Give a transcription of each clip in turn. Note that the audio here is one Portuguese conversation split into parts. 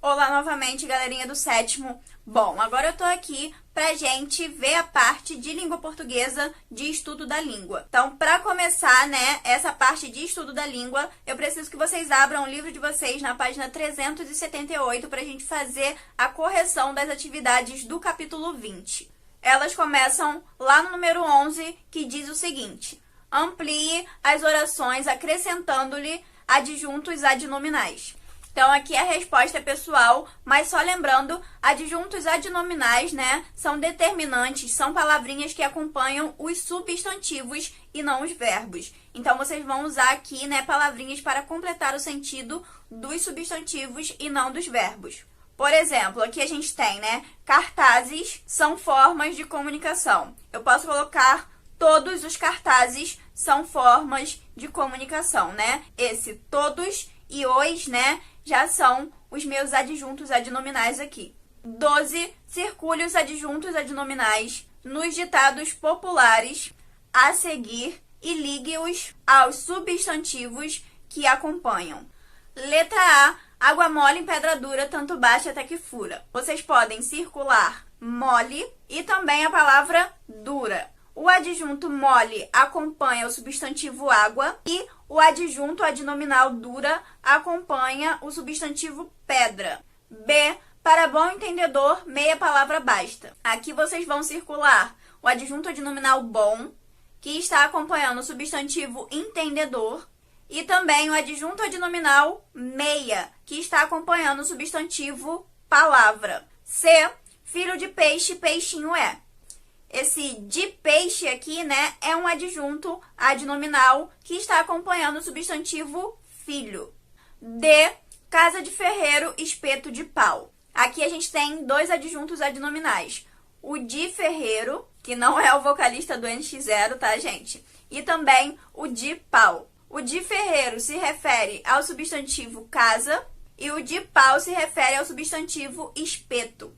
Olá novamente, galerinha do sétimo. Bom, agora eu tô aqui pra gente ver a parte de língua portuguesa de estudo da língua. Então, pra começar, né, essa parte de estudo da língua, eu preciso que vocês abram o livro de vocês na página 378 pra gente fazer a correção das atividades do capítulo 20. Elas começam lá no número 11, que diz o seguinte: amplie as orações acrescentando-lhe adjuntos adnominais. Então, aqui a resposta é pessoal, mas só lembrando, adjuntos adnominais, né, são determinantes, são palavrinhas que acompanham os substantivos e não os verbos. Então, vocês vão usar aqui, né, palavrinhas para completar o sentido dos substantivos e não dos verbos. Por exemplo, aqui a gente tem, né, cartazes são formas de comunicação. Eu posso colocar todos os cartazes são formas de comunicação, né? Esse todos e os, né, já são os meus adjuntos adnominais aqui. 12. Circule os adjuntos adnominais nos ditados populares a seguir e ligue-os aos substantivos que acompanham. Letra A. Água mole em pedra dura, tanto bate até que fura. Vocês podem circular mole e também a palavra dura. O adjunto mole acompanha o substantivo água e o adjunto adnominal dura acompanha o substantivo pedra. B. Para bom entendedor, meia palavra basta. Aqui vocês vão circular o adjunto adnominal bom, que está acompanhando o substantivo entendedor, e também o adjunto adnominal meia, que está acompanhando o substantivo palavra. C. Filho de peixe, peixinho é. Esse de peixe aqui, né, é um adjunto adnominal que está acompanhando o substantivo filho. D. Casa de ferreiro, espeto de pau. Aqui a gente tem dois adjuntos adnominais. O de ferreiro, que não é o vocalista do NX0, tá, gente? E também o de pau. O de ferreiro se refere ao substantivo casa e o de pau se refere ao substantivo espeto.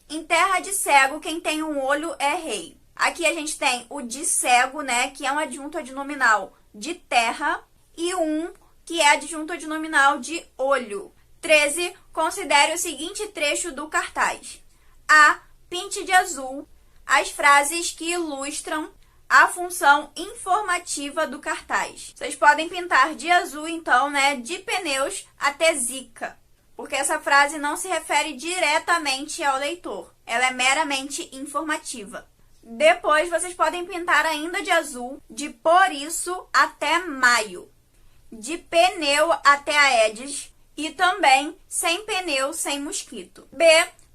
Em terra de cego, quem tem um olho é rei. Aqui a gente tem o de cego, né, que é um adjunto adnominal de terra, e um que é adjunto adnominal de olho. 13. Considere o seguinte trecho do cartaz. A. Pinte de azul as frases que ilustram a função informativa do cartaz. Vocês podem pintar de azul, então, né, de pneus até zica, porque essa frase não se refere diretamente ao leitor. Ela é meramente informativa. Depois, vocês podem pintar ainda de azul, de por isso até maio, de pneu até a Edis e também sem pneu, sem mosquito. B.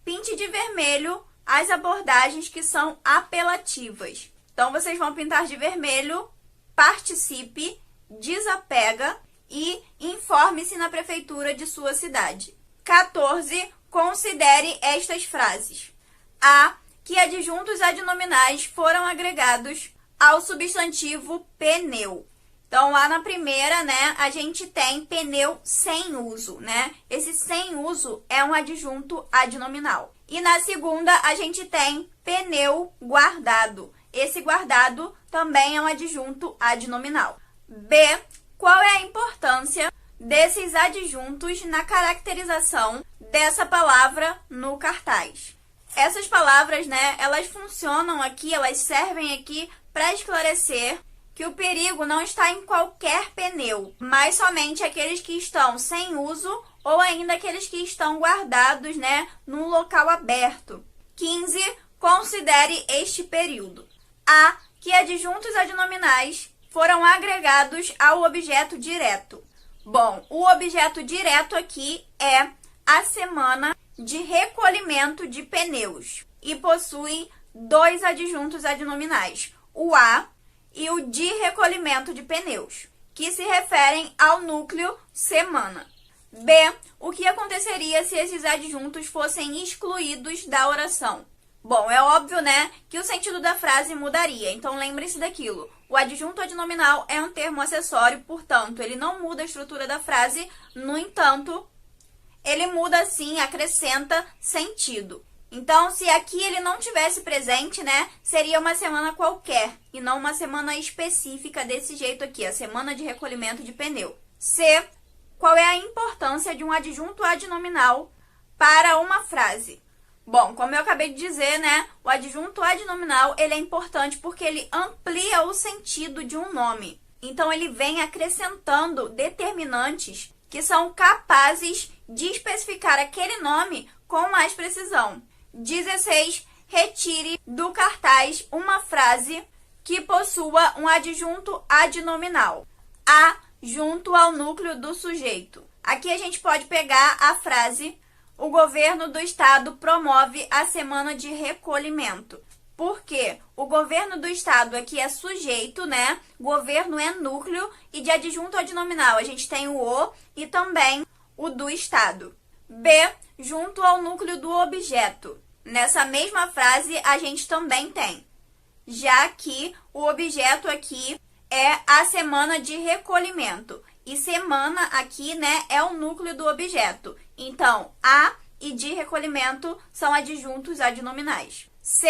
Pinte de vermelho as abordagens que são apelativas. Então, vocês vão pintar de vermelho, participe, desapega e informe-se na prefeitura de sua cidade. 14. Considere estas frases. A. Que adjuntos adnominais foram agregados ao substantivo pneu. Então, lá na primeira, né, a gente tem pneu sem uso, né? Esse sem uso é um adjunto adnominal. E na segunda, a gente tem pneu guardado. Esse guardado também é um adjunto adnominal. B. Qual é a importância desses adjuntos na caracterização dessa palavra no cartaz? Essas palavras, né, elas funcionam aqui, elas servem aqui para esclarecer que o perigo não está em qualquer pneu, mas somente aqueles que estão sem uso ou ainda aqueles que estão guardados, né, num local aberto. 15. Considere este período. A. Que adjuntos adnominais foram agregados ao objeto direto. Bom, o objeto direto aqui é a semana de recolhimento de pneus e possui dois adjuntos adnominais, o a e o de recolhimento de pneus, que se referem ao núcleo semana. B. O que aconteceria se esses adjuntos fossem excluídos da oração? Bom, é óbvio, né, que o sentido da frase mudaria, então lembre-se daquilo. O adjunto adnominal é um termo acessório, portanto, ele não muda a estrutura da frase, no entanto, ele muda sim, acrescenta sentido. Então, se aqui ele não tivesse presente, né, seria uma semana qualquer, e não uma semana específica desse jeito aqui, a semana de recolhimento de pneu. C. Qual é a importância de um adjunto adnominal para uma frase? Bom, como eu acabei de dizer, né, o adjunto adnominal, ele é importante porque ele amplia o sentido de um nome. Então, ele vem acrescentando determinantes que são capazes de especificar aquele nome com mais precisão. 16. Retire do cartaz uma frase que possua um adjunto adnominal. A junto ao núcleo do sujeito. Aqui a gente pode pegar a frase: o governo do estado promove a semana de recolhimento. Por quê? O governo do estado aqui é sujeito, né? Governo é núcleo e de adjunto adnominal a gente tem o e também o do estado. B, junto ao núcleo do objeto. Nessa mesma frase a gente também tem, já que o objeto aqui é a semana de recolhimento. E semana aqui, né, é o núcleo do objeto. Então, a e de recolhimento são adjuntos adnominais. C,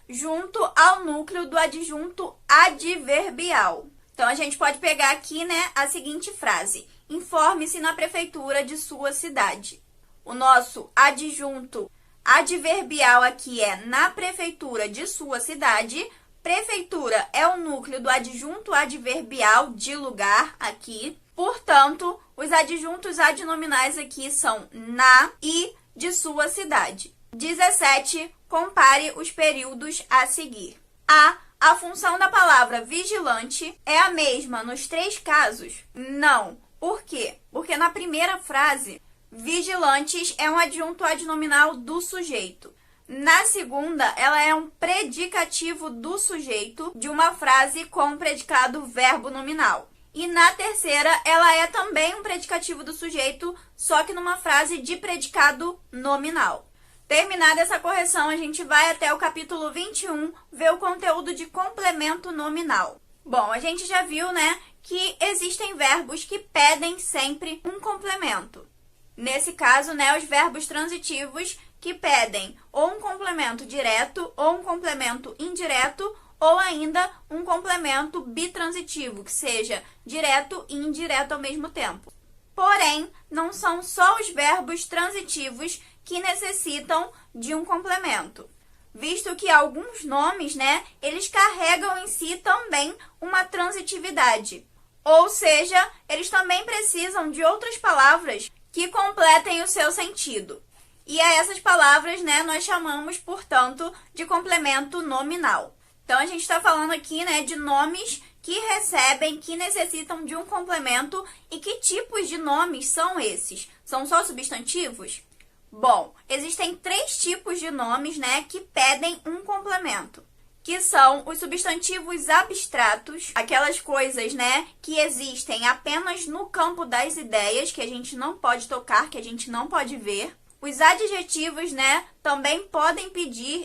junto ao núcleo do adjunto adverbial. Então, a gente pode pegar aqui, né, a seguinte frase: informe-se na prefeitura de sua cidade. O nosso adjunto adverbial aqui é na prefeitura de sua cidade. Prefeitura é o núcleo do adjunto adverbial de lugar aqui. Portanto, os adjuntos adnominais aqui são na e de sua cidade. 17. Compare os períodos a seguir. A função da palavra vigilante é a mesma nos três casos? Não. Por quê? Porque na primeira frase, vigilantes é um adjunto adnominal do sujeito. Na segunda, ela é um predicativo do sujeito de uma frase com predicado verbo nominal. E na terceira, ela é também um predicativo do sujeito, só que numa frase de predicado nominal. Terminada essa correção, a gente vai até o capítulo 21, ver o conteúdo de complemento nominal. Bom, a gente já viu, né, que existem verbos que pedem sempre um complemento. Nesse caso, né, os verbos transitivos que pedem ou um complemento direto ou um complemento indireto, ou ainda um complemento bitransitivo, que seja direto e indireto ao mesmo tempo. Porém, não são só os verbos transitivos que necessitam de um complemento, visto que alguns nomes, né, eles carregam em si também uma transitividade. Ou seja, eles também precisam de outras palavras que completem o seu sentido. E a essas palavras, né, nós chamamos, portanto, de complemento nominal. Então, a gente está falando aqui, né, de nomes que recebem, que necessitam de um complemento. E que tipos de nomes são esses? São só substantivos? Bom, existem três tipos de nomes, né, que pedem um complemento, que são os substantivos abstratos, aquelas coisas, né, que existem apenas no campo das ideias, que a gente não pode tocar, que a gente não pode ver. Os adjetivos, né, também podem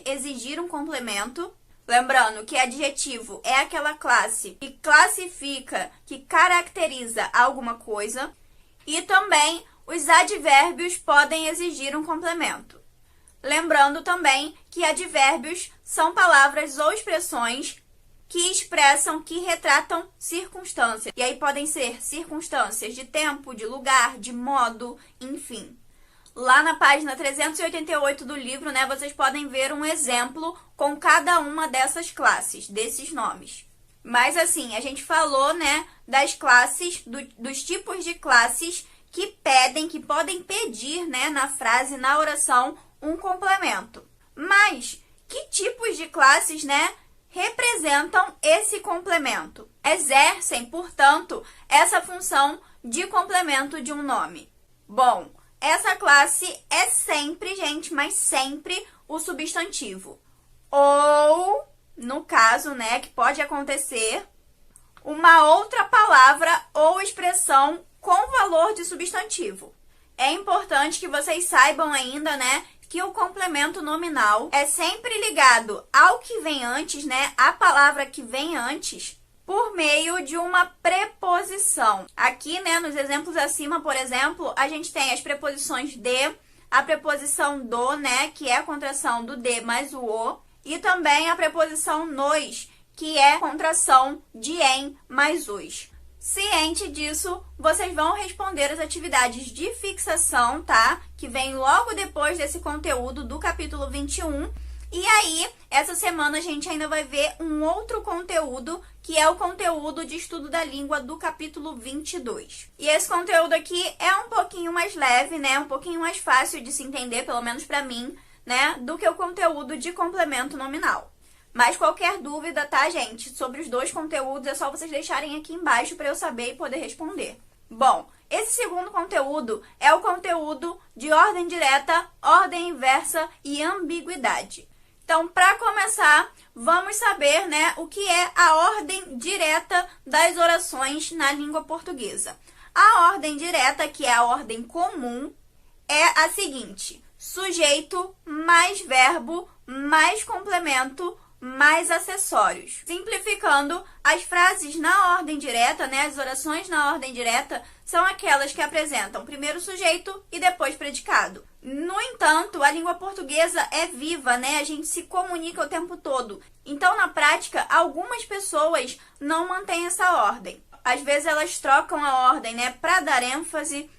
exigir um complemento. Lembrando que adjetivo é aquela classe que classifica, que caracteriza alguma coisa. E também os advérbios podem exigir um complemento. Lembrando também que advérbios são palavras ou expressões que expressam, que retratam circunstâncias. E aí podem ser circunstâncias de tempo, de lugar, de modo, enfim. Lá na página 388 do livro, né, vocês podem ver um exemplo com cada uma dessas classes, desses nomes. Mas assim, a gente falou, né, das classes, dos tipos de classes que pedem, que podem pedir, né, na frase, na oração, um complemento. Mas que tipos de classes, né, representam esse complemento? Exercem, portanto, essa função de complemento de um nome. Bom, essa classe é sempre, gente, mas sempre o substantivo. Ou, no caso, né, que pode acontecer, uma outra palavra ou expressão com valor de substantivo. É importante que vocês saibam ainda, né, que o complemento nominal é sempre ligado ao que vem antes, né, a palavra que vem antes, por meio de uma preposição. Aqui, né, nos exemplos acima, por exemplo, a gente tem as preposições de, a preposição do, né, que é a contração do de mais o o, e também a preposição nos, que é a contração de em mais os. Ciente disso, vocês vão responder as atividades de fixação, tá? Que vem logo depois desse conteúdo do capítulo 21. E aí, essa semana a gente ainda vai ver um outro conteúdo, que é o conteúdo de estudo da língua do capítulo 22. E esse conteúdo aqui é um pouquinho mais leve, né? Um pouquinho mais fácil de se entender, pelo menos pra mim, né? Do que o conteúdo de complemento nominal. Mas qualquer dúvida, tá, gente, sobre os dois conteúdos, é só vocês deixarem aqui embaixo para eu saber e poder responder. Bom, esse segundo conteúdo é o conteúdo de ordem direta, ordem inversa e ambiguidade. Então, para começar, vamos saber, né, o que é a ordem direta das orações na língua portuguesa. A ordem direta, que é a ordem comum, é a seguinte: sujeito mais verbo mais complemento mais acessórios. Simplificando, as frases na ordem direta, né, as orações na ordem direta, são aquelas que apresentam primeiro o sujeito e depois predicado. No entanto, a língua portuguesa é viva, né? A gente se comunica o tempo todo. Então, na prática, algumas pessoas não mantêm essa ordem. Às vezes, elas trocam a ordem, né, para dar ênfase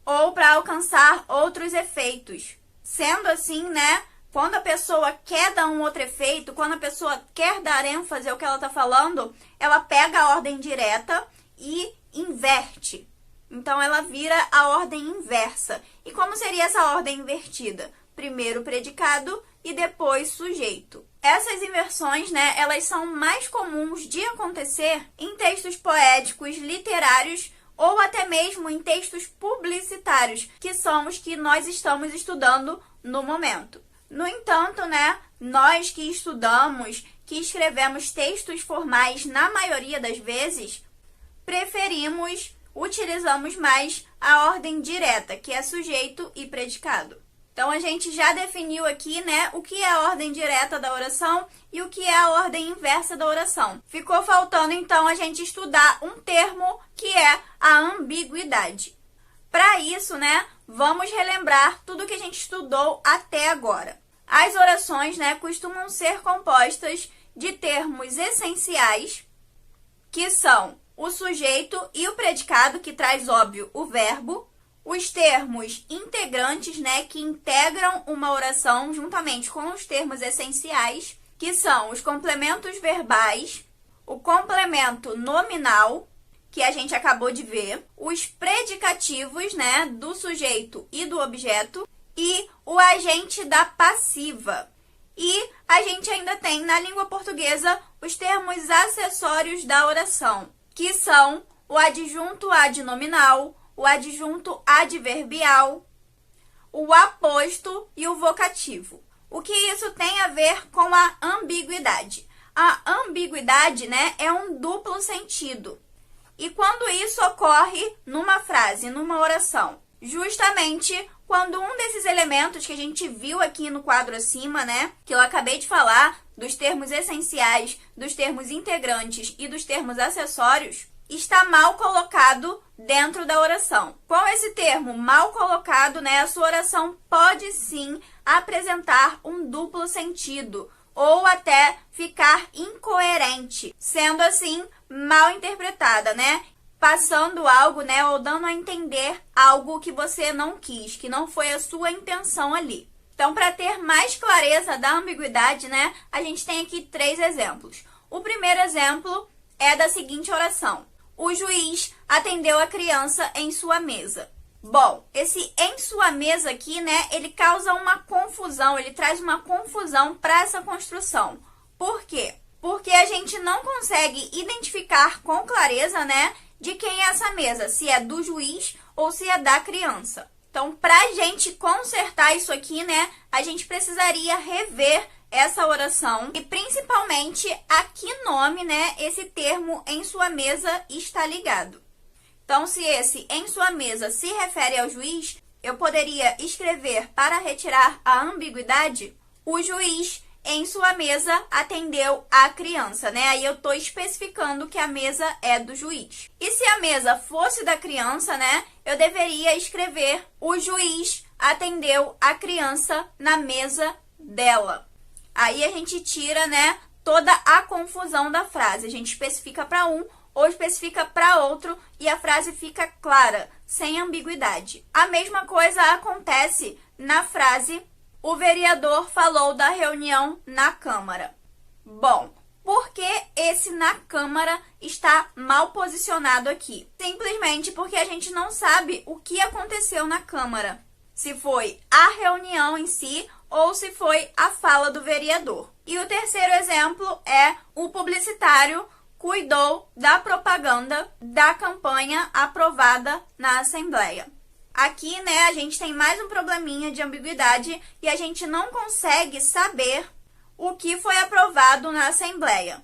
ou para alcançar outros efeitos. Sendo assim, né, quando a pessoa quer dar um outro efeito, quando a pessoa quer dar ênfase ao que ela está falando, ela pega a ordem direta e inverte. Então, ela vira a ordem inversa. E como seria essa ordem invertida? Primeiro predicado e depois sujeito. Essas inversões, né, elas são mais comuns de acontecer em textos poéticos, literários ou até mesmo em textos publicitários, que são os que nós estamos estudando no momento. No entanto, né, nós que estudamos, que escrevemos textos formais, na maioria das vezes, utilizamos mais a ordem direta, que é sujeito e predicado. Então, a gente já definiu aqui, né, o que é a ordem direta da oração e o que é a ordem inversa da oração. Ficou faltando, então, a gente estudar um termo que é a ambiguidade. Para isso, né, vamos relembrar tudo que a gente estudou até agora. As orações, né, costumam ser compostas de termos essenciais, que são o sujeito e o predicado, que traz, óbvio, o verbo, os termos integrantes, né, que integram uma oração juntamente com os termos essenciais, que são os complementos verbais, o complemento nominal, que a gente acabou de ver, os predicativos, né, do sujeito e do objeto, e o agente da passiva. E a gente ainda tem, na língua portuguesa, os termos acessórios da oração, que são o adjunto adnominal, o adjunto adverbial, o aposto e o vocativo. O que isso tem a ver com a ambiguidade? A ambiguidade, né, é um duplo sentido. E quando isso ocorre numa frase, numa oração? Justamente quando um desses elementos que a gente viu aqui no quadro acima, né, que eu acabei de falar, dos termos essenciais, dos termos integrantes e dos termos acessórios, está mal colocado dentro da oração. Com esse termo mal colocado, né, a sua oração pode sim apresentar um duplo sentido ou até ficar incoerente, sendo assim mal interpretada, né? Passando algo, né, ou dando a entender algo que você não quis, que não foi a sua intenção ali. Então, para ter mais clareza da ambiguidade, né, a gente tem aqui 3 exemplos. O primeiro exemplo é da seguinte oração: o juiz atendeu a criança em sua mesa. Bom, esse em sua mesa aqui, né, ele causa uma confusão, ele traz uma confusão para essa construção. Por quê? Porque a gente não consegue identificar com clareza, né, de quem é essa mesa, se é do juiz ou se é da criança. Então, para a gente consertar isso aqui, né, a gente precisaria rever essa oração e principalmente a que nome, né, esse termo em sua mesa está ligado. Então, se esse em sua mesa se refere ao juiz, eu poderia escrever, para retirar a ambiguidade, o juiz em sua mesa atendeu a criança, né? Aí eu estou especificando que a mesa é do juiz. E se a mesa fosse da criança, né, eu deveria escrever o juiz atendeu a criança na mesa dela. Aí a gente tira, né, toda a confusão da frase. A gente especifica para um, ou especifica para outro e a frase fica clara, sem ambiguidade. A mesma coisa acontece na frase "O vereador falou da reunião na Câmara". Bom, por que esse "na Câmara" está mal posicionado aqui? Simplesmente porque a gente não sabe o que aconteceu na Câmara. Se foi a reunião em si ou se foi a fala do vereador. E o terceiro exemplo é "o publicitário cuidou da propaganda da campanha aprovada na Assembleia". Aqui, né, a gente tem mais um probleminha de ambiguidade e a gente não consegue saber o que foi aprovado na Assembleia.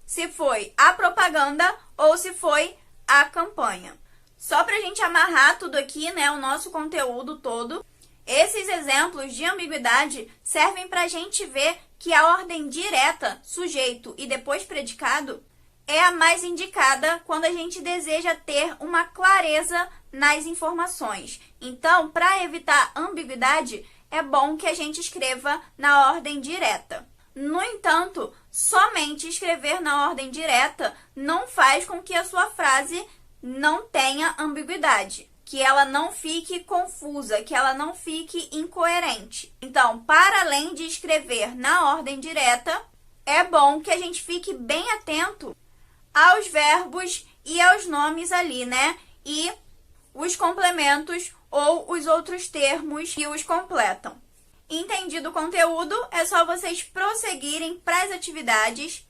Se foi a propaganda ou se foi a campanha. Só para a gente amarrar tudo aqui, né, o nosso conteúdo todo, esses exemplos de ambiguidade servem para a gente ver que a ordem direta, sujeito e depois predicado, é a mais indicada quando a gente deseja ter uma clareza nas informações. Então, para evitar ambiguidade, é bom que a gente escreva na ordem direta. No entanto, somente escrever na ordem direta não faz com que a sua frase não tenha ambiguidade, que ela não fique confusa, que ela não fique incoerente. Então, para além de escrever na ordem direta, é bom que a gente fique bem atento aos verbos e aos nomes ali, né? E os complementos ou os outros termos que os completam. Entendido o conteúdo, é só vocês prosseguirem para as atividades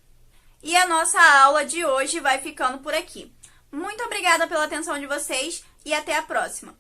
e a nossa aula de hoje vai ficando por aqui. Muito obrigada pela atenção de vocês e até a próxima!